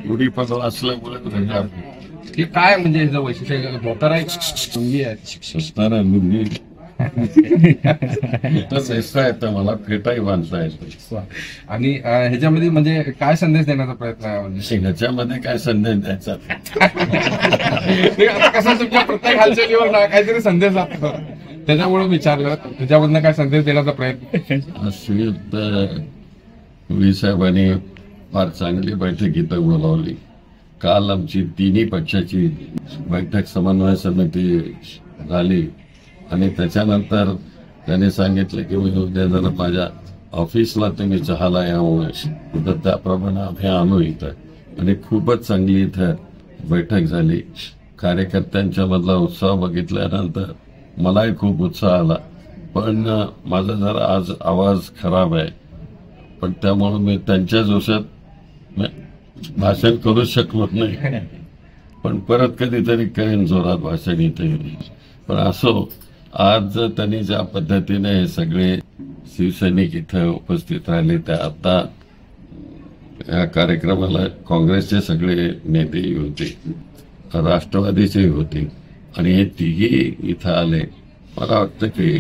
गुढी पडवा असल्यामुळे की काय म्हणजे याचं वैशिष्ट्य धोतर आहे का लुंगी आहे? असणारा लुंगी ऐसा येतं मला फेटाही बांधता येतो. आणि ह्याच्यामध्ये म्हणजे काय संदेश देण्याचा प्रयत्न आहे म्हणजे ह्याच्यामध्ये काय संदेश द्यायचा आता कसं तुमच्या प्रत्येक हालचालीवर ना काहीतरी संदेश असतो, त्याच्यामुळे विचारलं त्याच्यामधनं काय संदेश देण्याचा प्रयत्न. श्रीयुक्त व्ही साहेबांनी फार चांगली बैठक इथं बोलावली. काल आमची तिन्ही पक्षाची बैठक समन्वय समिती झाली आणि त्याच्यानंतर त्यांनी सांगितलं की मी उद्या जरा माझ्या ऑफिसला तुम्ही चहाला यावं, तर त्याप्रमाणे आम्ही आलो इथं आणि खूपच चांगली इथं बैठक झाली. कार्यकर्त्यांच्या मधला उत्साह बघितल्यानंतर मलाही खूप उत्साह आला. पण माझा जरा आज आवाज खराब आहे, पण त्यामुळे मी त्यांच्या जोशात भाषण करू शकलो नाही. पण परत कधीतरी करेन जोरात भाषण इथे. पण असो, आज त्यांनी ज्या पद्धतीने हे सगळे शिवसैनिक इथं उपस्थित राहिले, त्या आता या कार्यक्रमाला काँग्रेसचे सगळे नेतेही होते, राष्ट्रवादीचेही होते आणि हे तिघे इथं आले. मला वाटतं की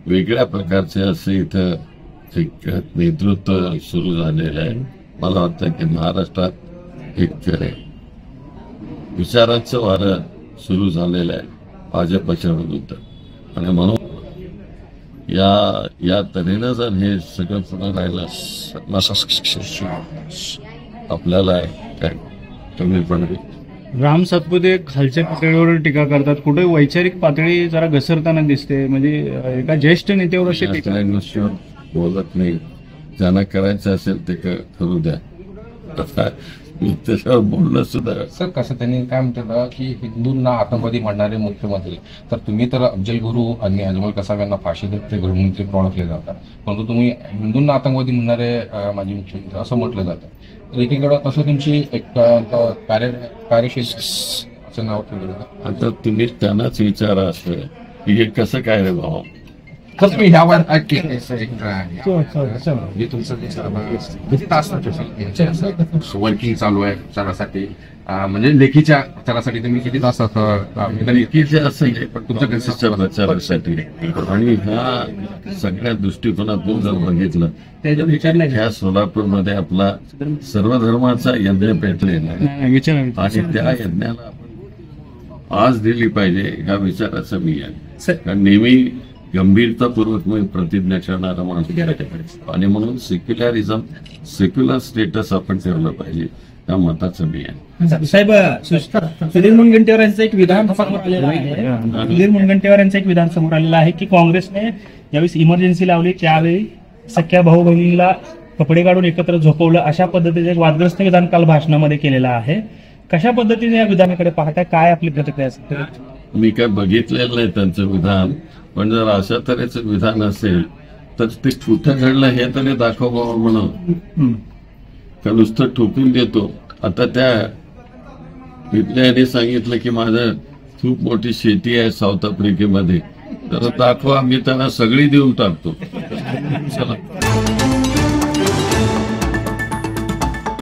वेगळ्या प्रकारचे असे इथं एक नेतृत्व सुरू झालेलं आहे. मला वाटतं की महाराष्ट्रात एक विचारांचं वारं सुरू झालेलं आहे भाजपच्या विरुद्ध. आणि म्हणून या तऱ्हेनं जर हे सगळं पुढे राहिलं आपल्याला काय कमी पडते. राम सातपुते खालच्या पातळीवर टीका करतात, कुठे वैचारिक पातळी जरा घसरताना दिसते. म्हणजे एका ज्येष्ठ नेत्यावर अशी टीका गोष्टीवर बोलत नाही. ज्यांना करायचं असेल ते करू द्या, मी त्याच्यावर बोलणं सुद्धा. सर कसं त्यांनी काय म्हणतात की हिंदूंना आतंकवादी म्हणणारे मुख्यमंत्री, तर तुम्ही तर अफजल गुरु आणि अजमल कसाब यांना फाशीचे गृहमंत्री ओळखले जातात, परंतु तुम्ही हिंदूंना आतंकवादी म्हणणारे माजी मुख्यमंत्री असं म्हटलं जातं. तर एकीकडे तसं तुमची एक कार्यशील असं नाव ठेवलं जातं. आता तुम्ही त्यांनाच विचारा असं की हे कसं काय रे भाऊ. कसं मी ह्यावर तुमचं किती तास वर्किंग चालू आहे प्रचारासाठी, म्हणजे लेखीच्या प्रचारासाठी तुम्ही किती तास लेखीचे असं नाही, पण तुमच्या कन्सिस्टच्या प्रचारासाठी आणि ह्या सगळ्या दृष्टिकोनातून जर बघितलं ह्या सोलापूरमध्ये आपला सर्व धर्माचा यज्ञ पेटलेला आहे आणि त्या यज्ञाला आपण आज दिली पाहिजे ह्या विचाराचं मी आहे. कारण नेहमी गंभीरतापूर्वक मी प्रतिज्ञा करणारा माणूस आणि म्हणून सेक्युलर स्टेटस आपण ठेवलं पाहिजे त्या मताचं मी आहे. साहेब, सुधीर मुनगंटीवार यांचं एक विधान समोर आलेलं आहे. सुधीर मुनगंटीवार यांचं एक विधान समोर आलेलं आहे की काँग्रेसने ज्यावेळेस इमर्जन्सी लावली त्यावेळी सख्या भाऊ बहिणीला कपडे काढून एकत्र झोपवलं, अशा पद्धतीचे एक वादग्रस्त विधान काल भाषणामध्ये केलेलं आहे. कशा पद्धतीने या विधानाकडे पाहताय, काय आपली प्रतिक्रिया असेल? मी काय बघितलेलं नाही त्यांचं विधान, पण जर अशा तऱ्हेचं विधान असेल तर ते कुठं घडलं हे तरी दाखवावं म्हणून का नुसतं ठोकून देतो. आता त्या इथल्याने सांगितलं की माझं खूप मोठी शेती आहे साऊथ आफ्रिकेमध्ये, तर दाखवा, मी त्यांना सगळी देऊन टाकतो. चला.